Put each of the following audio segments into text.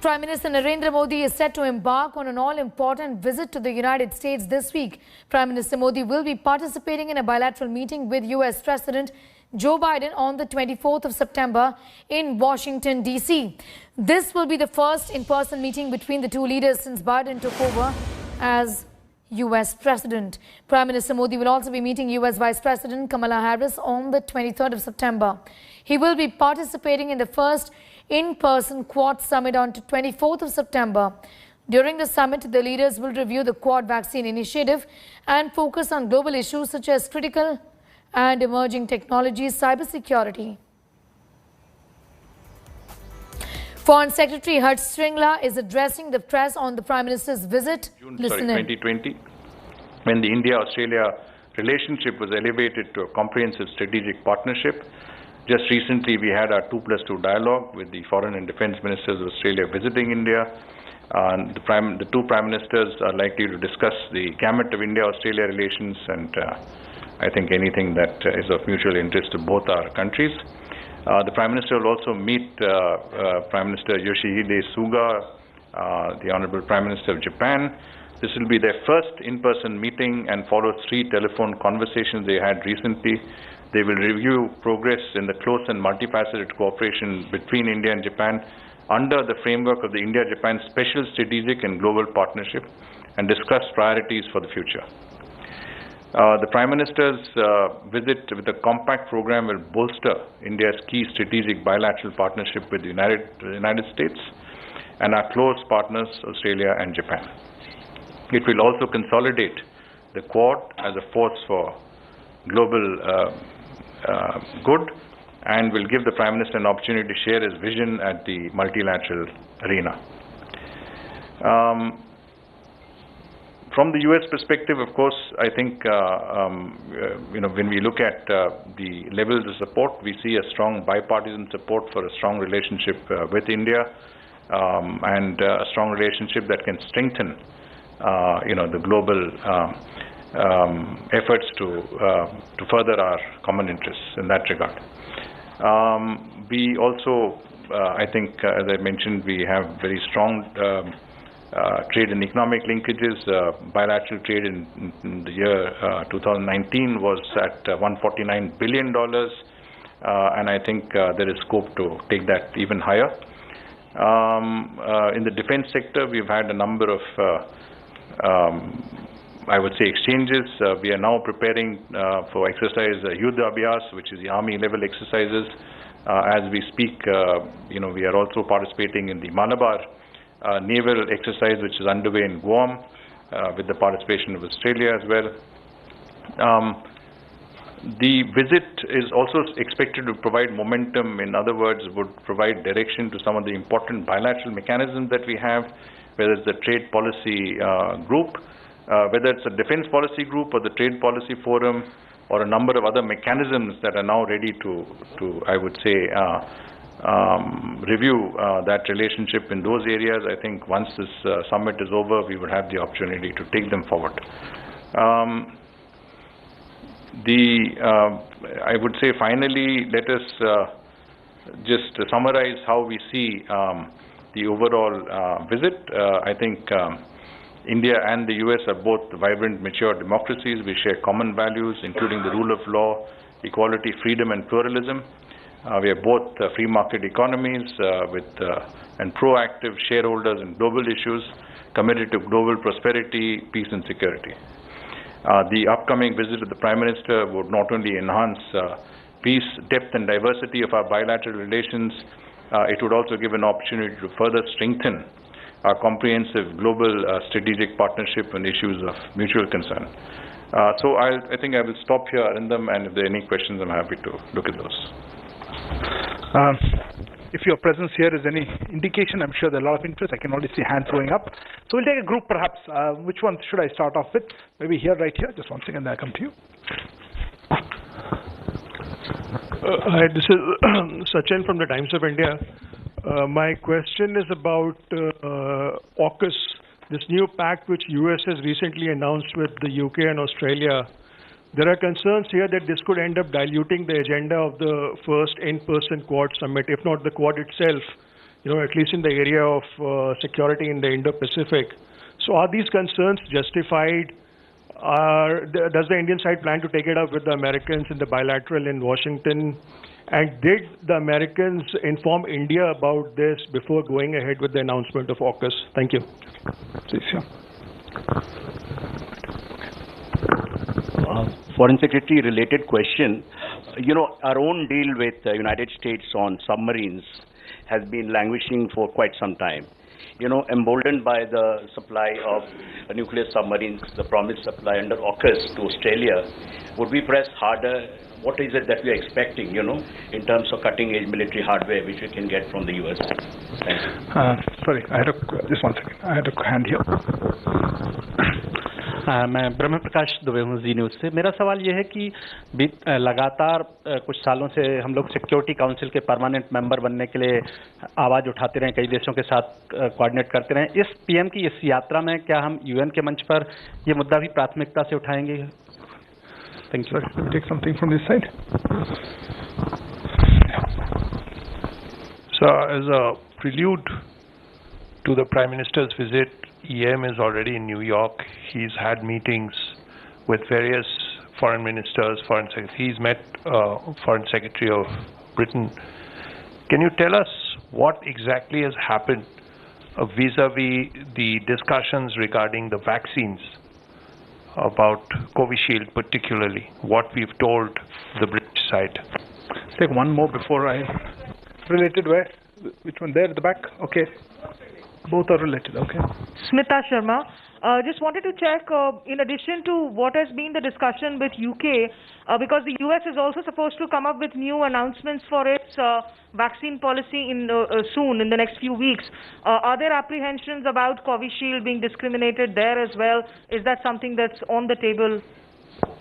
Prime Minister Narendra Modi is set to embark on an all-important visit to the United States this week. Prime Minister Modi will be participating in a bilateral meeting with US President Joe Biden on the 24th of September in Washington, D.C. This will be the first in-person meeting between the two leaders since Biden took over as US President. Prime Minister Modi will also be meeting US Vice President Kamala Harris on the 23rd of September. He will be participating in the first in-person Quad Summit on the 24th of September. During the summit, the leaders will review the Quad vaccine initiative and focus on global issues such as critical and emerging technologies, cybersecurity. Foreign Secretary Harsh Shringla is addressing the press on the Prime Minister's visit. June 2020, when the India-Australia relationship was elevated to a comprehensive strategic partnership. Just recently, we had our 2+2 dialogue with the Foreign and Defence Ministers of Australia visiting India. The two Prime Ministers are likely to discuss the gamut of India-Australia relations and I think anything that is of mutual interest to both our countries. The Prime Minister will also meet Prime Minister Yoshihide Suga, the Honourable Prime Minister of Japan. This will be their first in-person meeting and follow 3 telephone conversations they had recently. They will review progress in the close and multifaceted cooperation between India and Japan under the framework of the India-Japan Special Strategic and Global Partnership and discuss priorities for the future. The Prime Minister's visit with the compact program will bolster India's key strategic bilateral partnership with the United States and our close partners, Australia and Japan. It will also consolidate the Quad as a force for global good and will give the Prime Minister an opportunity to share his vision at the multilateral arena. From the US perspective, of course, I think when we look at the levels of support, we see a strong bipartisan support for a strong relationship with India and a strong relationship that can strengthen the global efforts to further our common interests in that regard. We also, I think, as I mentioned, we have very strong trade and economic linkages. Bilateral trade in the year 2019 was at $149 billion, and I think there is scope to take that even higher. In the defense sector, we've had a number of I would say exchanges. We are now preparing for exercise Yuddha Abhyas, which is the army level exercises. As we speak, we are also participating in the Malabar naval exercise, which is underway in Guam, with the participation of Australia as well. The visit is also expected to provide momentum. In other words, would provide direction to some of the important bilateral mechanisms that we have, whether it's the trade policy group, whether it's a defense policy group or the trade policy forum, or a number of other mechanisms that are now ready to I would say, review that relationship in those areas. I think once this summit is over, we would have the opportunity to take them forward. I would say finally, let us just summarize how we see the overall visit. I think India and the US are both vibrant, mature democracies. We share common values, including the rule of law, equality, freedom, and pluralism. We are both free market economies and proactive shareholders in global issues, committed to global prosperity, peace, and security. The upcoming visit of the Prime Minister would not only enhance peace, depth, and diversity of our bilateral relations, it would also give an opportunity to further strengthen our comprehensive global strategic partnership on issues of mutual concern. So I think I will stop here, Arindam, and if there are any questions, I'm happy to look at those. If your presence here is any indication, I'm sure there are a lot of interest. I can already see hands going up. So we'll take a group perhaps. Which one should I start off with? Maybe here, right here. Just one second, then I'll come to you. Hi, this is Sachin from the Times of India. My question is about AUKUS, this new pact which US has recently announced with the UK and Australia. There are concerns here that this could end up diluting the agenda of the first in-person Quad summit, if not the Quad itself. at least in the area of security in the Indo-Pacific. So are these concerns justified? Does the Indian side plan to take it up with the Americans in the bilateral in Washington? And did the Americans inform India about this before going ahead with the announcement of AUKUS? Thank you. Please, yeah. Foreign Secretary, related question. Our own deal with the United States on submarines has been languishing for quite some time. Emboldened by the supply of nuclear submarines, the promised supply under AUKUS to Australia, would we press harder? What is it that we are expecting, in terms of cutting-edge military hardware which we can get from the US? Thank you. Sorry, just 1 second. I had a hand here. मैं ब्रह्म प्रकाश दुबे हूँ जी news से। मेरा सवाल ये है कि लगातार कुछ सालों से हम लोग सिक्योरिटी काउंसिल के परमानेंट मेंबर बनने के लिए आवाज़ उठाते रहे, कई देशों के साथ कोऑर्डिनेट करते रहे। इस पीएम की इस यात्रा में क्या हम यूएन के मंच पर ये मुद्दा भी प्राथमिकता से उठाएंगे? Thank you. Take something from this side. So, as a prelude to the Prime Minister's visit, EM is already in New York. He's had meetings with various foreign ministers, foreign secretaries. He's met Foreign Secretary of Britain. Can you tell us what exactly has happened vis-a-vis the discussions regarding the vaccines, about Covishield particularly, what we've told the British side? Let's take one more before I... Related where? Which one? There at the back? Okay. Both are related, okay. Smita Sharma. Just wanted to check, in addition to what has been the discussion with UK, because the US is also supposed to come up with new announcements for its vaccine policy soon, in the next few weeks. Are there apprehensions about Covishield being discriminated there as well? Is that something that's on the table?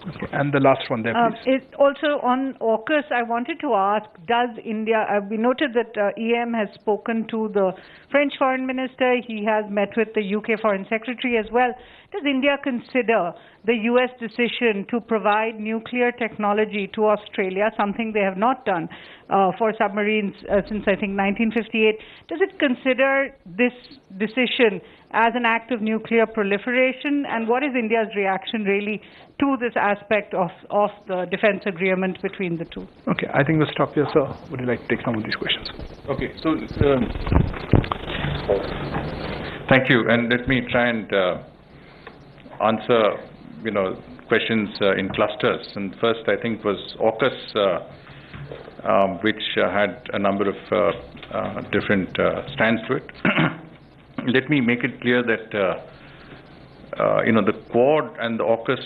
Okay. And the last one there, please. Also on AUKUS, I wanted to ask, does India, we noted that EM has spoken to the French Foreign Minister, he has met with the UK Foreign Secretary as well. Does India consider the US decision to provide nuclear technology to Australia, something they have not done for submarines since I think 1958? Does it consider this decision as an act of nuclear proliferation? And what is India's reaction really to this aspect of the defense agreement between the two? Okay, I think we'll stop here, sir. Would you like to take some of these questions? Okay, so thank you, and let me try and answer, questions in clusters. And first, I think, was AUKUS, which had a number of different stands to it. Let me make it clear that the Quad and the AUKUS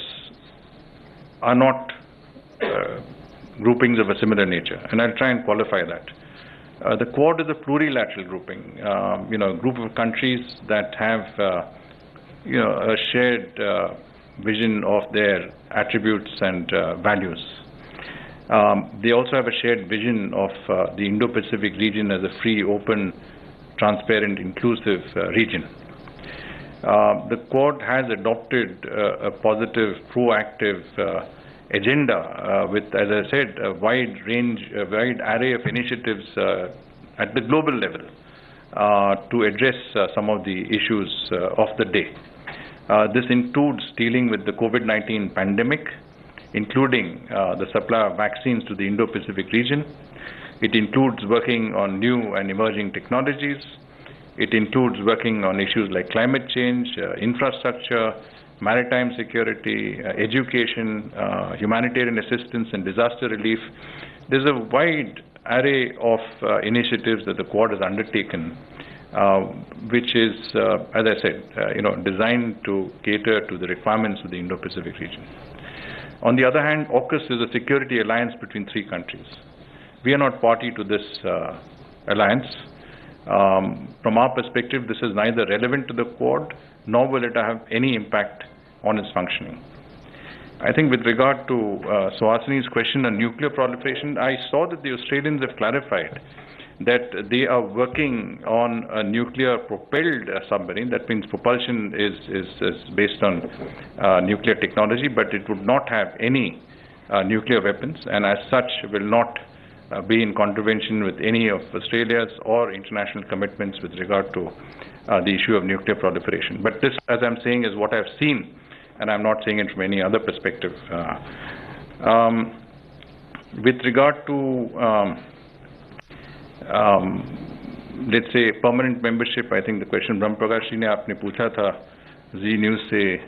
are not groupings of a similar nature, and I'll try and qualify that. The Quad is a plurilateral grouping, a group of countries that have, a shared vision of their attributes and values. They also have a shared vision of the Indo-Pacific region as a free, open, transparent, inclusive region. The Quad has adopted a positive, proactive agenda with, as I said, a wide array of initiatives at the global level to address some of the issues of the day. This includes dealing with the COVID-19 pandemic, including the supply of vaccines to the Indo-Pacific region. It includes working on new and emerging technologies. It includes working on issues like climate change, infrastructure, maritime security, education, humanitarian assistance and disaster relief. There's a wide array of initiatives that the Quad has undertaken, which is, as I said, designed to cater to the requirements of the Indo-Pacific region. On the other hand, AUKUS is a security alliance between three countries. We are not party to this alliance. From our perspective, this is neither relevant to the Quad, nor will it have any impact on its functioning. I think with regard to Suhasini's question on nuclear proliferation, I saw that the Australians have clarified that they are working on a nuclear-propelled submarine. That means propulsion is based on nuclear technology, but it would not have any nuclear weapons, and as such will not be in contravention with any of Australia's or international commitments with regard to the issue of nuclear proliferation. But this, as I'm saying, is what I've seen, and I'm not saying it from any other perspective. With regard to, let's say, permanent membership, I think the question Brahm Prakash ji ne aapne pucha tha, Zee News se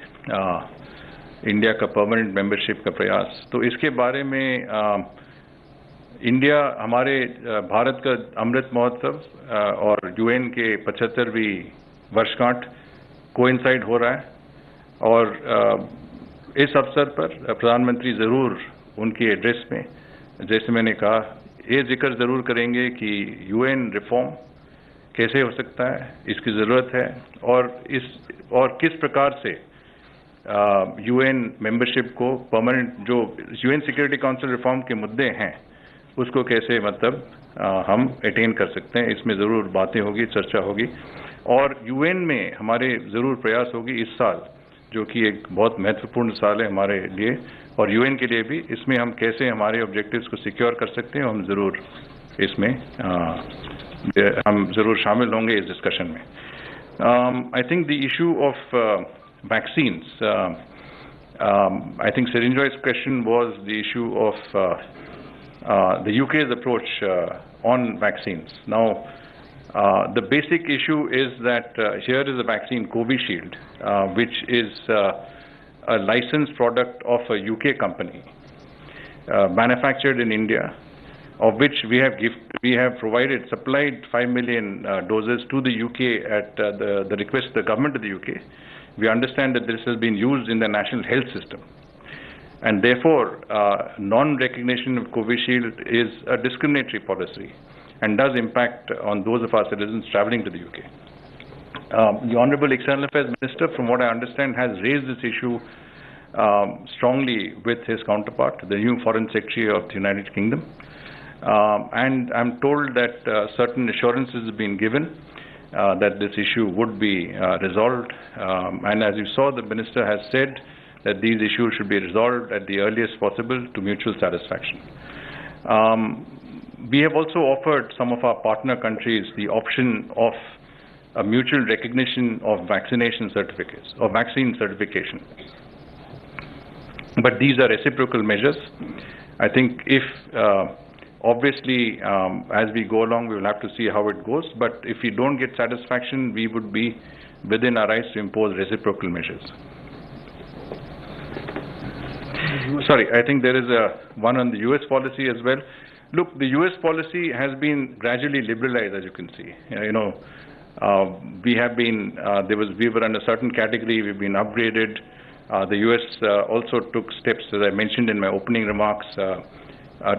India का permanent membership का प्रयास, तो इसके बारे में India हमारे भारत का अमृत महोत्सव और यूएन के 75वीं वर्षगांठ कोइंसाइड हो रहा है, और इस अवसर पर प्रधानमंत्री ज़रूर उनकी एड्रेस में, जैसे मैंने कहा, ये जिक्र ज़रूर करेंगे कि यूएन रिफॉर्म कैसे हो सकता है, इसकी ज़रूरत है, और किस प्रकार से यूएन मेंबरशिप को परमानेंट, जो यूएन सिक्योरिटी काउंसिल रिफॉर्म के मुद्दे हैं उसको कैसे मतलब हम अटेन कर सकते हैं, इसमें ज़रूर बातें होगी, चर्चा होगी, और यूएन में हमारे ज़रूर प्रयास होगी इस साल, जो कि एक बहुत महत्वपूर्ण साल है हमारे लिए और यूएन के लिए भी, इसमें हम कैसे हमारे ऑब्जेक्टिव्स को सिक्योर कर सकते हैं, हम ज़रूर इसमें हम ज़रूर शामिल होंगे इस डिस्कशन में. I think the issue of vaccines. I think Sirinjoy's question was the issue of the UK's approach on vaccines. Now, the basic issue is that here is a vaccine, Covishield, which is a licensed product of a UK company, manufactured in India, of which we have supplied 5 million doses to the UK at the request of the government of the UK. We understand that this has been used in the national health system, and therefore non-recognition of Covishield is a discriminatory policy and does impact on those of our citizens traveling to the UK. The Honourable External Affairs Minister, from what I understand, has raised this issue strongly with his counterpart, the new Foreign Secretary of the United Kingdom, and I'm told that certain assurances have been given that this issue would be resolved, and as you saw, the Minister has said that these issues should be resolved at the earliest possible to mutual satisfaction. We have also offered some of our partner countries the option of a mutual recognition of vaccination certificates or vaccine certification, but these are reciprocal measures. I think if obviously, as we go along, we will have to see how it goes. But if we don't get satisfaction, we would be within our rights to impose reciprocal measures. Sorry, I think there is one on the U.S. policy as well. Look, the U.S. policy has been gradually liberalized, as you can see. We have been, we were under a certain category, we've been upgraded. The U.S. also took steps, as I mentioned in my opening remarks,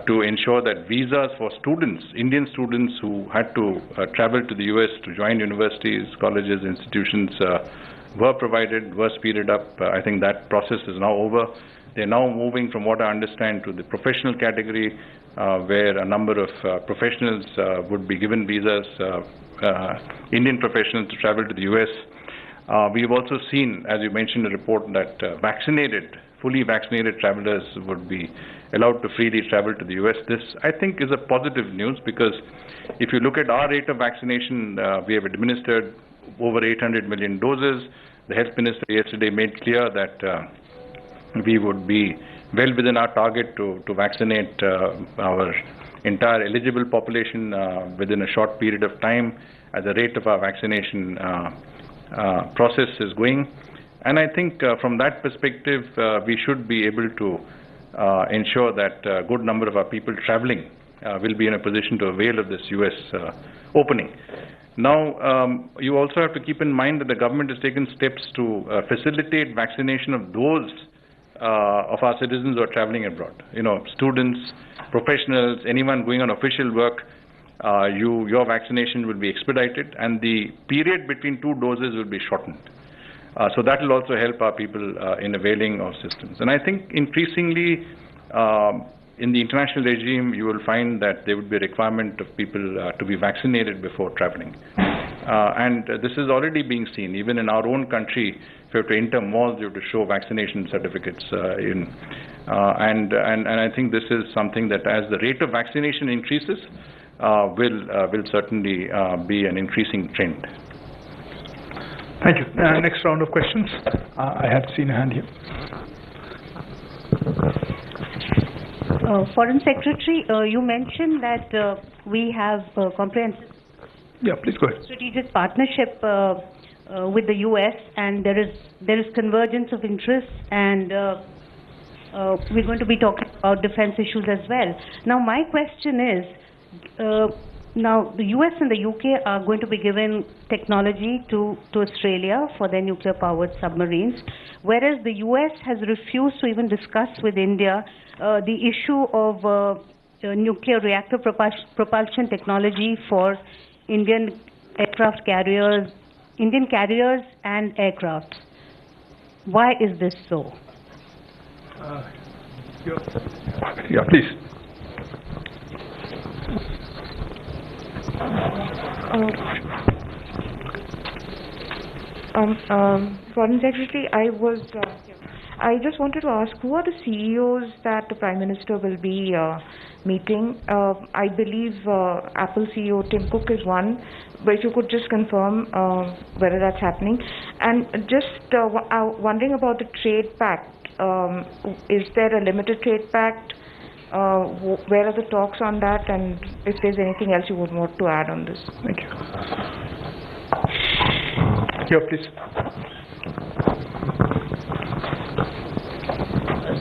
to ensure that visas for students, Indian students who had to travel to the US to join universities, colleges, institutions, were provided, were speeded up. I think that process is now over. They're now moving, from what I understand, to the professional category, where a number of professionals would be given visas, Indian professionals, to travel to the US. We've also seen, as you mentioned in the report, that fully vaccinated travelers would be allowed to freely travel to the US. This, I think, is a positive news, because if you look at our rate of vaccination, we have administered over 800 million doses. The Health Minister yesterday made clear that we would be well within our target to vaccinate our entire eligible population within a short period of time, as the rate of our vaccination process is going. And I think from that perspective, we should be able to ensure that a good number of our people traveling will be in a position to avail of this US opening. Now, you also have to keep in mind that the government has taken steps to facilitate vaccination of those of our citizens who are traveling abroad. Students, professionals, anyone going on official work, your vaccination will be expedited, and the period between 2 doses will be shortened. So that will also help our people in availing of systems. And I think increasingly in the international regime, you will find that there would be a requirement of people to be vaccinated before traveling. And this is already being seen. Even in our own country, if you have to enter malls, you have to show vaccination certificates. And I think this is something that, as the rate of vaccination increases, will certainly be an increasing trend. Thank you. Next round of questions. I have seen a hand here. Foreign Secretary, you mentioned that we have comprehensive Please go ahead. strategic partnership with the U.S. and there is convergence of interests, and we're going to be talking about defense issues as well. Now, my question is, now the U.S. and the U.K. are going to be given technology to Australia for their nuclear-powered submarines, whereas the U.S. has refused to even discuss with India the issue of nuclear reactor propulsion technology for Indian aircraft carriers, Indian carriers and aircraft. Why is this so? Please. Foreign Secretary, I just wanted to ask, who are the CEOs that the Prime Minister will be meeting? I believe Apple CEO Tim Cook is one, but if you could just confirm whether that's happening. And just wondering about the trade pact. Is there a limited trade pact? Where are the talks on that? And if there's anything else you would want to add on this? Thank you. Here, please.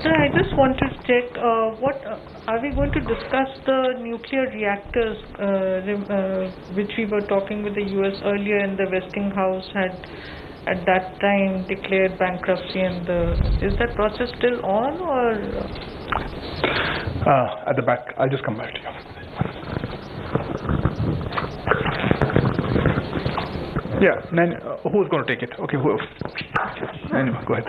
Sir, I just want to check, what are we going to discuss the nuclear reactors which we were talking with the US earlier, and the Westinghouse had at that time declared bankruptcy, and is that process still on, or? At the back, I'll just come back to you. Who's going to take it? Okay, anyway, go ahead.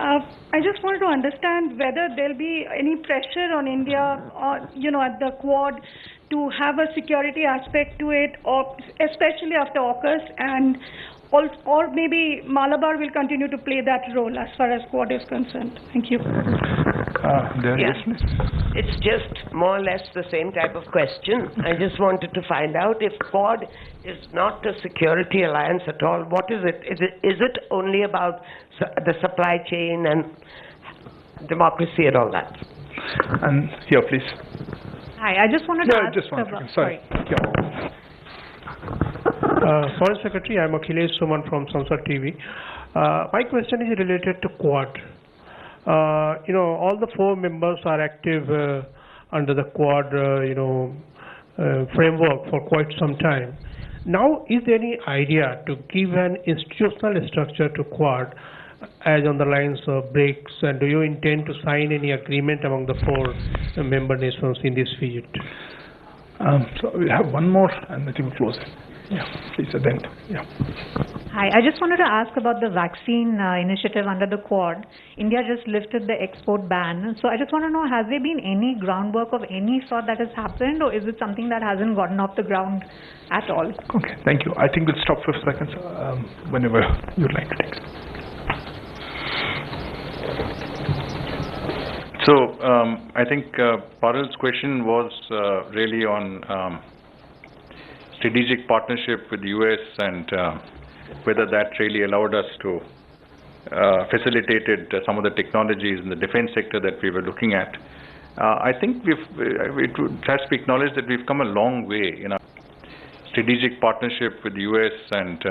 I just wanted to understand whether there'll be any pressure on India, or, at the Quad, to have a security aspect to it, or especially after AUKUS, and or maybe Malabar will continue to play that role as far as Quad is concerned. Thank you. It's just more or less the same type of question. I just wanted to find out if Quad is not a security alliance at all. What is it? Is it only about the supply chain and democracy and all that? And here, please. Hi, I just wanted to ask... just one second. Sorry. Foreign Secretary, I'm Akhilesh Suman from Samsat TV. My question is related to Quad. All the 4 members are active under the Quad, framework for quite some time. Now, is there any idea to give an institutional structure to Quad as on the lines of BRICS, and do you intend to sign any agreement among the 4 member nations in this field? So we have one more, and I think we'll close it. Please, at the end. Hi, I just wanted to ask about the vaccine initiative under the Quad. India just lifted the export ban. So I just want to know, has there been any groundwork of any sort that has happened, or is it something that hasn't gotten off the ground at all? Okay, thank you. I think we'll stop for 5 seconds whenever you'd like to take it. So I think Parul's question was really on strategic partnership with the US and whether that really allowed us to facilitated some of the technologies in the defense sector that we were looking at. I think it has to be acknowledged that we've come a long way in our strategic partnership with the US and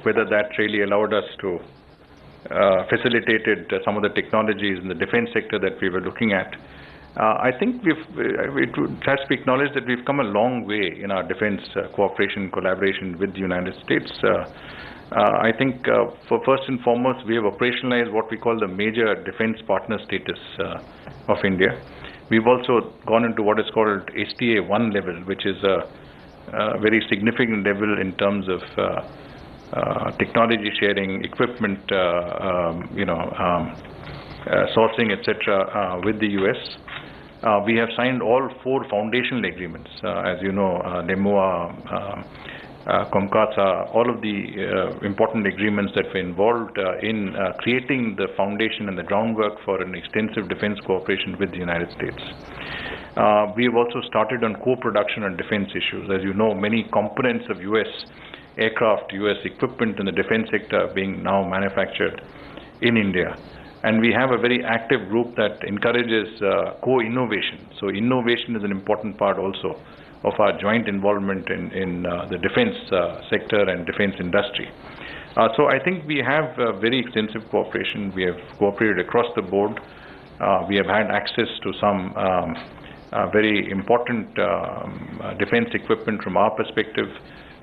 whether that really allowed us to facilitated some of the technologies in the defense sector that we were looking at. I think it has to be acknowledged that we've come a long way in our defense cooperation, collaboration with the United States. I think for first and foremost, we have operationalized what we call the major defense partner status of India. We've also gone into what is called STA 1 level, which is a very significant level in terms of technology sharing, equipment, sourcing, etc., with the US. We have signed all 4 foundational agreements, as you know, MEA, COMCASA, all of the important agreements that were involved in creating the foundation and the groundwork for an extensive defense cooperation with the United States. We have also started on co-production on defense issues. As you know, many components of U.S. aircraft, U.S. equipment in the defense sector being now manufactured in India. And we have a very active group that encourages co-innovation. So innovation is an important part also of our joint involvement in the defense sector and defense industry. So I think we have very extensive cooperation. We have cooperated across the board. We have had access to some very important defense equipment from our perspective.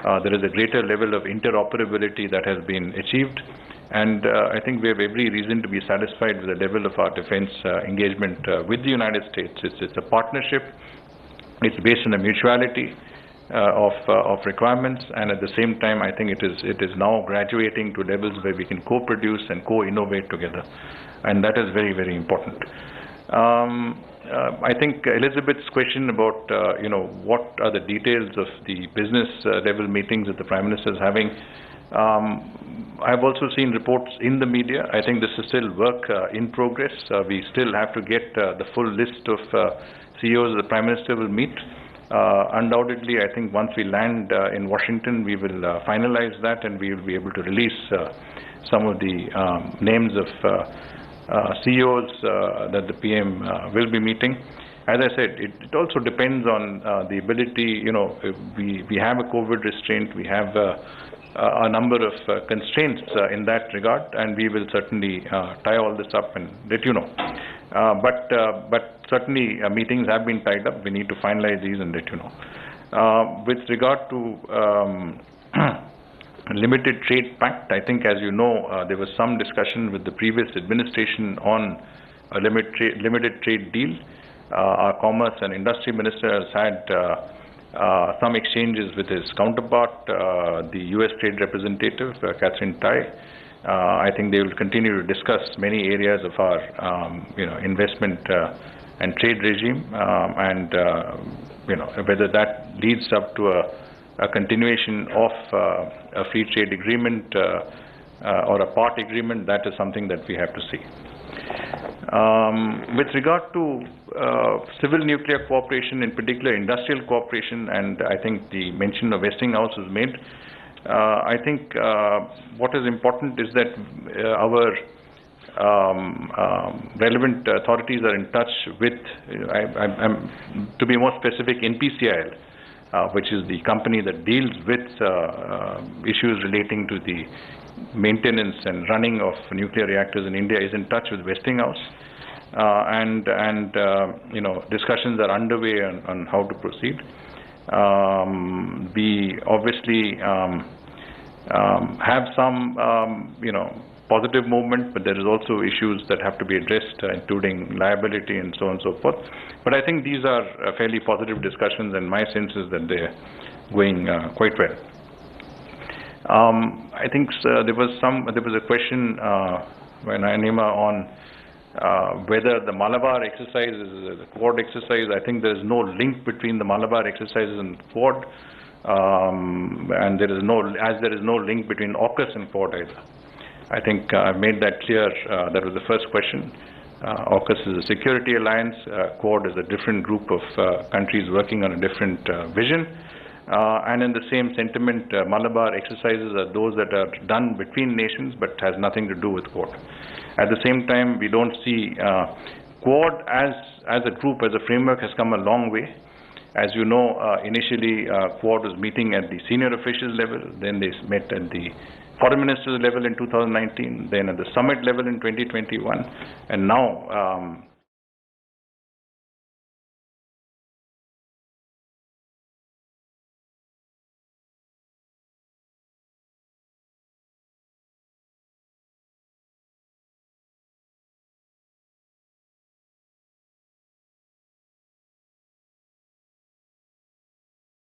There is a greater level of interoperability that has been achieved. And I think we have every reason to be satisfied with the level of our defense engagement with the United States. It's a partnership. It's based on a mutuality of requirements, and at the same time, I think it is now graduating to levels where we can co-produce and co-innovate together, and that is very, very important. I think Elizabeth's question about what are the details of the business level meetings that the Prime Minister is having. I've also seen reports in the media. I think this is still work in progress. We still have to get the full list of CEOs the Prime Minister will meet. Undoubtedly, I think once we land in Washington, we will finalize that, and we will be able to release some of the names of CEOs that the PM will be meeting. As I said, it also depends on the ability. We have a COVID restraint. We have a number of constraints in that regard, and we will certainly tie all this up and let you know. But certainly meetings have been tied up. We need to finalize these and let you know. With regard to limited trade pact, I think, as you know, there was some discussion with the previous administration on a limited trade deal. Our Commerce and Industry Minister has had some exchanges with his counterpart, the U.S. Trade Representative, Catherine Tai. I think they will continue to discuss many areas of our investment and trade regime, and whether that leads up to a continuation of a free trade agreement or a part agreement. That is something that we have to see. With regard to civil nuclear cooperation, in particular industrial cooperation, and I think the mention of Westinghouse was made, I think what is important is that our relevant authorities are in touch with, to be more specific, NPCIL, which is the company that deals with issues relating to the maintenance and running of nuclear reactors in India, is in touch with Westinghouse, and discussions are underway on how to proceed. We obviously have some positive movement, but there is also issues that have to be addressed, including liability and so on and so forth. But I think these are fairly positive discussions, and my sense is that they're going quite well. I think there was a question by Nayana on whether the Malabar exercise is a Quad exercise. I think there is no link between the Malabar exercises and Quad, and there is no link between AUKUS and Quad either. I think I've made that clear. That was the first question. AUKUS is a security alliance. Quad is a different group of countries working on a different vision. And in the same sentiment, Malabar exercises are those that are done between nations but has nothing to do with Quad. At the same time, we don't see Quad as a group, as a framework, has come a long way. As you know, initially Quad was meeting at the senior officials level, then they met at the foreign ministers level in 2019, then at the summit level in 2021, and now